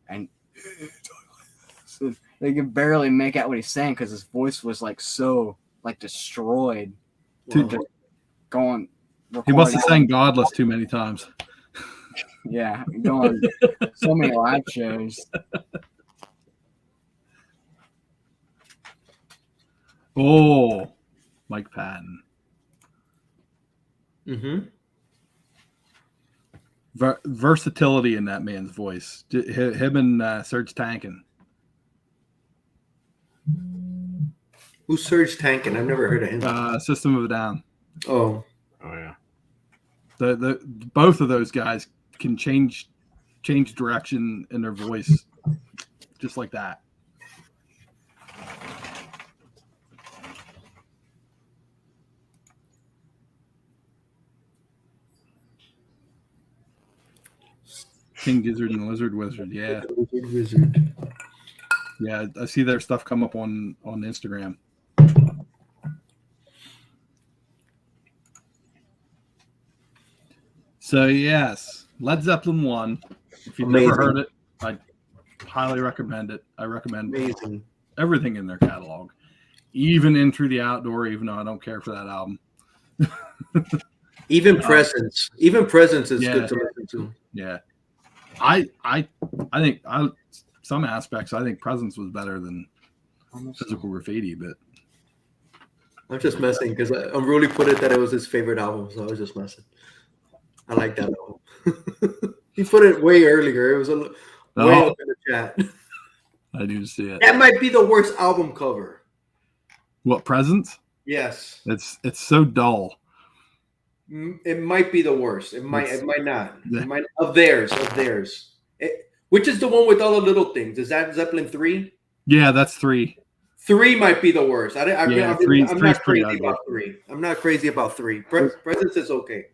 and so they could barely make out what he's saying because his voice was like so like destroyed. He must have sang "Godless" too many times. Yeah, going so many live shows. Oh, Mike Patton. Mm-hmm. Versatility in that man's voice. Him and Serge Tankin. Who's Serge Tankin? I've never heard of him. System of a Down. Oh yeah. The both of those guys can change direction in their voice just like that. King Gizzard and Lizard Wizard, yeah. Lizard Wizard. Yeah, I see their stuff come up on Instagram. So yes, Led Zeppelin I. If you've never heard it, I highly recommend it. I recommend everything in their catalog, even In Through the Outdoor, even though I don't care for that album. Even Presence. Even Presence is good to listen to. Yeah. I think some aspects I think Presence was better than Physical Graffiti, but I'm just messing because Unruly put it that it was his favorite album, so I was just messing. I like that album. He put it way earlier. It was way up in the chat. I do see it. That might be the worst album cover. What, Presence? Yes. It's so dull. It might be the worst. It might not. It might, of theirs. Which is the one with all the little things? Is that Zeppelin 3? Yeah, that's 3. 3 might be the worst. I'm not crazy about 3. I'm not crazy about 3. Presence is okay.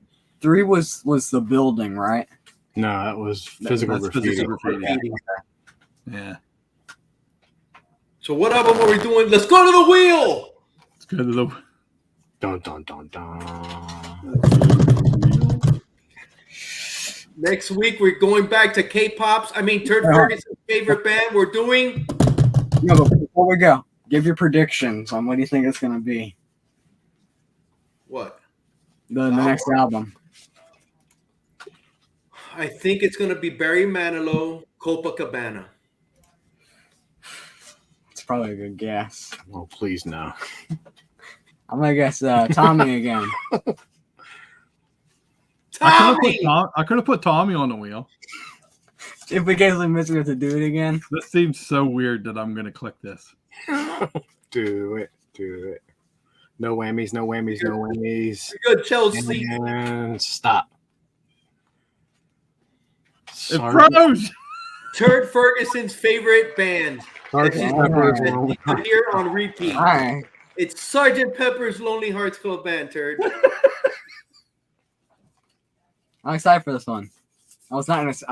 3 was the building, right? No, that was Physical Graffiti. Yeah. So what album are we doing? Let's go to the wheel. Let's go to the Dun dun dun dun. Next week we're going back to K-pop's. Turd Ferguson's favorite band. We're doing. No, but before we go, give your predictions on what do you think it's going to be. What? The next album. I think it's going to be Barry Manilow, Copacabana. It's probably a good guess. Oh, please no. I'm going to guess Tommy again. Tommy! I could have put Tommy on the wheel. If we get missing have to do it again. This seems so weird that I'm going to click this. Do it. No whammies, no whammies, no whammies. Good, Chelsea. And stop. It froze. Turd Ferguson's favorite band. Here on repeat. Hi. It's Sgt. Pepper's Lonely Hearts Club Band, Turd. I'm excited for this one. I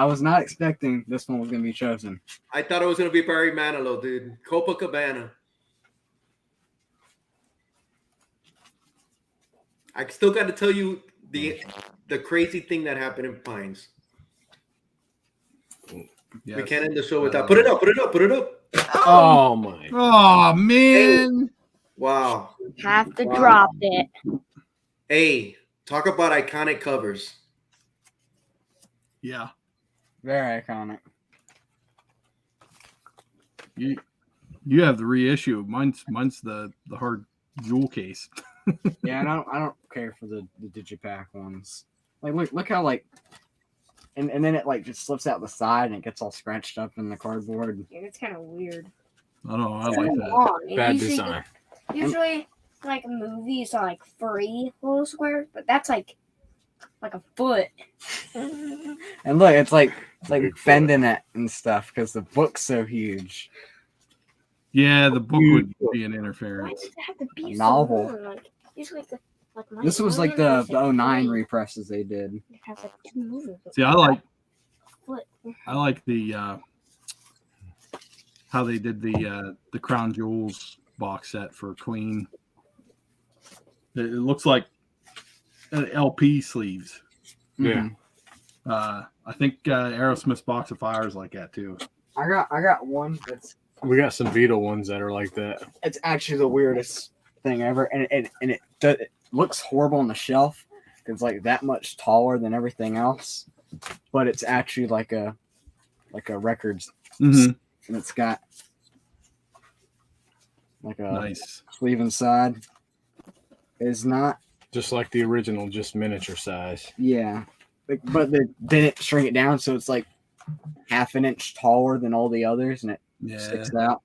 was not expecting this one was going to be chosen. I thought it was going to be Barry Manilow, dude. Copacabana. I still got to tell you the crazy thing that happened in Pines. Yes. We can't end the show without. Put it up. Put it up. Put it up. Oh my! Oh man! Wow. Have to drop it. Hey, talk about iconic covers. Yeah, Very iconic. you have the reissue. Mine's the hard jewel case. Yeah, I don't care for the digipack ones. Like look how like, and then it like just slips out the side and it gets all scratched up in the cardboard. Yeah, it's kind of weird. I don't know. I like that. Long. Bad Usually, design. usually, like movies are like 3 little squares, but that's like a foot. And look, it's like bending it and stuff because the book's so huge. Yeah, the book would be an Why interference. does it have to be Novel. so long? Like usually, like This was like the 09 represses they did. It has like 2 movies. See, I like Foot. the how they did the Crown Jewels box set for Queen. It looks like LP sleeves. Yeah. Mhm. I think Aerosmith's Box of Fire is like that too. I got one that's We got some Beetle ones that are like that. it's actually the weirdest thing ever, and it looks horrible on the shelf. It's like that much taller than everything else, but it's actually like a records, Mm-hmm. and it's got like a Nice. sleeve inside. It's not, Just like the original, just miniature size. yeah, but they didn't shrink it down, so it's like half an inch taller than all the others, and it Yeah, sticks out.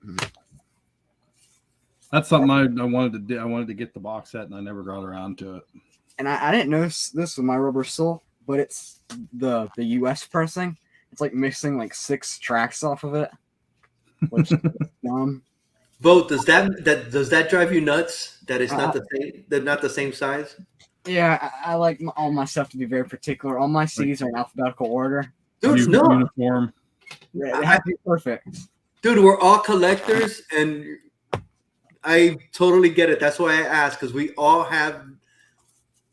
that's something I wanted to do. I wanted to get the box set, and I never got around to it. And I didn't notice this with my Rubber Soul, but it's the US pressing. It's like mixing like 6 tracks off of it, which is dumb. Vote. Does that drive you nuts? That it's not the same. They're not the same size. Yeah, I like all my stuff to be very particular. All my CDs are in alphabetical order. Dude, no. Uniform. They have to be perfect. Dude, we're all collectors, and I totally get it. That's why I asked, because we all have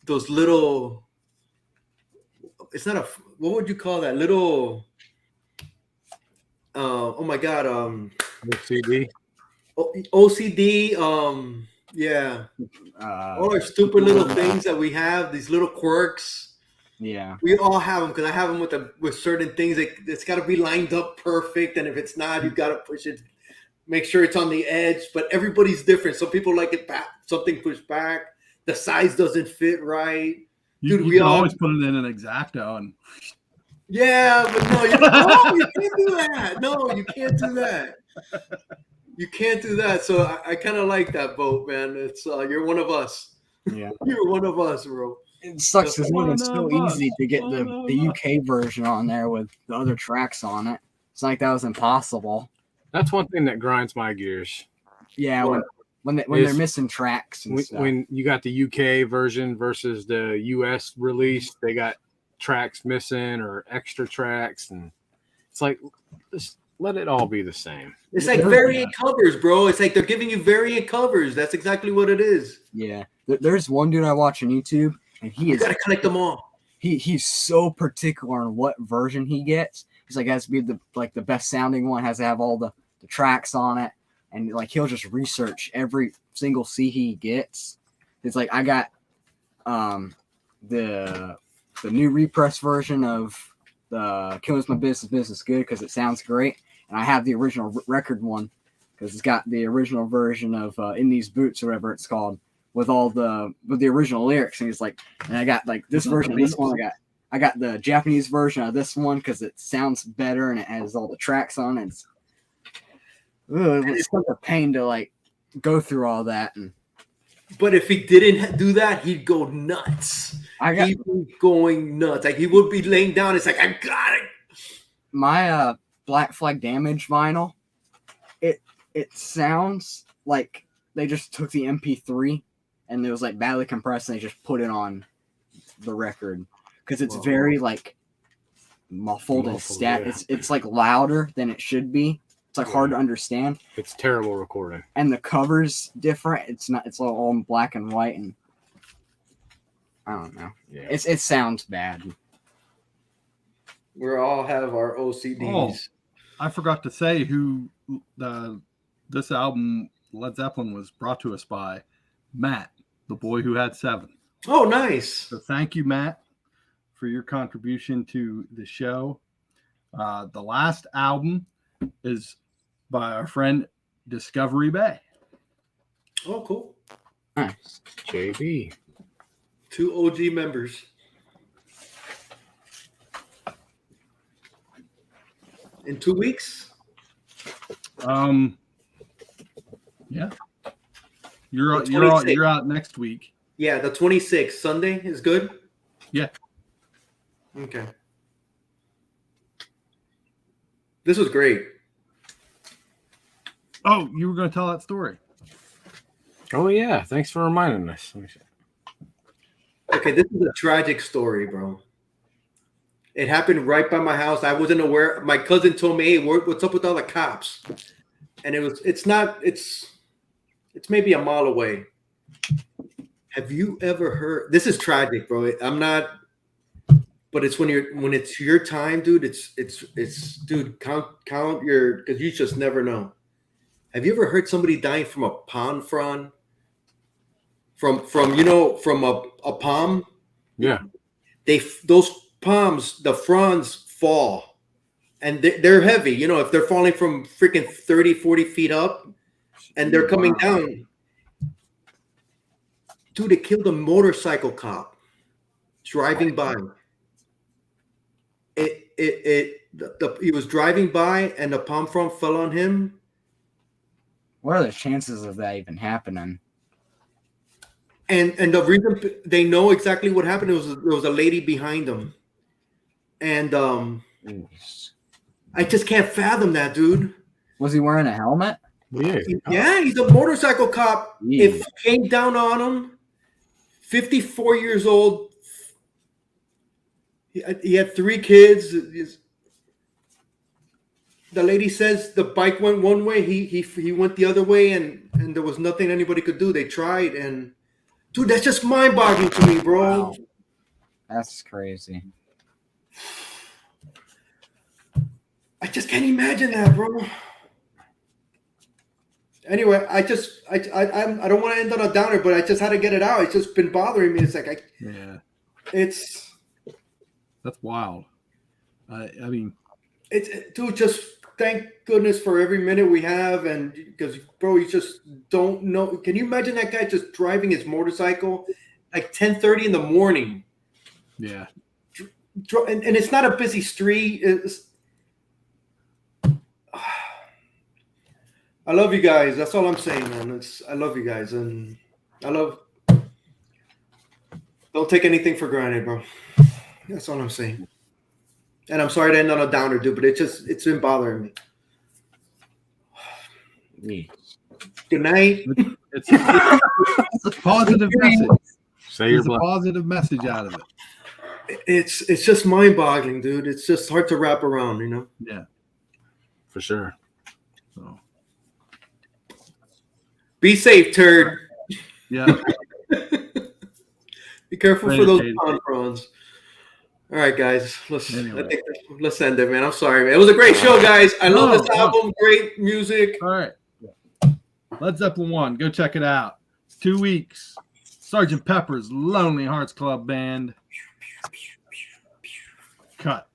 those little. It's not a. What would you call that? Little. Oh my God. CD. OCD. Yeah. All our stupid little things that we have. These little quirks. Yeah. We all have them because I have them with certain things. It's got to be lined up perfect, and if it's not, you got to push it. Make sure it's on the edge. But everybody's different. Some people like it back, something pushed back. The size doesn't fit right. Dude, You can always put it in an X-Acto and. Yeah, but no, you can't do that. No, you can't do that. You can't do that. So I kind of like that boat, man. It's you're one of us. Yeah. You're one of us, bro. It sucks because One it's so of us. easy to get the UK version on there with the other tracks on it. It's like that was impossible. That's one thing that grinds my gears. Yeah, What? when they're missing tracks and stuff. When you got the UK version versus the US release, they got tracks missing or extra tracks, and it's like just let it all be the same. It's like variant covers, bro. It's like they're giving you variant covers. That's exactly what it is. Yeah, there's one dude I watch on YouTube, and You gotta collect them all. he's so particular on what version he gets. He's like, it has to be the best sounding one, has to have all the tracks on it, and like he'll just research every single CD he gets. It's like I got the new repress version of the Killing My Business Good because it sounds great, and I have the original record one because it's got the original version of In These Boots or whatever it's called with the original lyrics. And he's like, and I got like this version of this one. I got the Japanese version of this one because it sounds better and it has all the tracks on it. It's such a pain to like go through all that. But if he didn't do that, he'd go nuts. He'd be going nuts. Like he would be laying down. It's like, I got it. My Black Flag Damage vinyl, it sounds like they just took the MP3 and it was like badly compressed and they just put it on the record because it's very like muffled and stat. Yeah. It's like louder than it should be. It's like hard to understand. It's terrible recording. And the cover's different. It's all in black and white, and I don't know. Yeah. It sounds bad. We all have our OCDs. I forgot to say who this album Led Zeppelin was brought to us by. Matt, the boy who had 7. Oh, nice. So thank you, Matt, for your contribution to the show. The last album is by our friend Discovery Bay. Oh, cool. Nice. JB. 2 OG members. In 2 weeks? Yeah. You're out next week. Yeah, the 26th. Sunday is good? Yeah. Okay. This was great. Oh, you were going to tell that story. Oh, yeah. Thanks for reminding us. Okay, this is a tragic story, bro. It happened right by my house. I wasn't aware. My cousin told me, "Hey, what's up with all the cops?" And it's maybe a mile away. Have you ever heard? This is tragic, bro. I'm not, but it's when it's your time, dude. It's dude. Count your, because you just never know. Have you ever heard somebody dying from a palm frond? From a palm? Yeah. Those palms, the fronds fall, and they're heavy. If they're falling from freaking 30, 40 feet up, and they're coming down. Dude, it killed a motorcycle cop driving by. He was driving by, and the palm frond fell on him. What are the chances of that even happening? And the reason they know exactly what happened, there was a lady behind them. And I just can't fathom that, dude. Was he wearing a helmet? Yeah, he's a motorcycle cop. Yeah. It came down on him. 54 years old. He had 3 kids. The lady says the bike went one way. He went the other way, and there was nothing anybody could do. They tried, and dude, that's just mind-boggling to me, bro. Wow. That's crazy. I just can't imagine that, bro. Anyway, I don't want to end on a downer, but I just had to get it out. It's just been bothering me. It's like That's wild. I mean, dude, just thank goodness for every minute we have, and because, bro, you just don't know. Can you imagine that guy just driving his motorcycle like 10:30 in the morning? Yeah. And it's not a busy street. I love you guys. That's all I'm saying, man. I love you guys, and don't take anything for granted, bro. That's all I'm saying. And I'm sorry to end on a downer, dude, but it's been bothering me. Yeah. Good night. It's a positive message. There's a positive message out of it. It's just mind-boggling, dude. It's just hard to wrap around, Yeah. For sure. So. Be safe, turd. Yeah. Be careful for those palm fronds. All right, guys. Let's end it, man. I'm sorry, man. It was a great show, guys. I love this album. Great music. All right. Led Zeppelin I. Go check it out. 2 weeks. Sgt. Pepper's Lonely Hearts Club Band. Cut.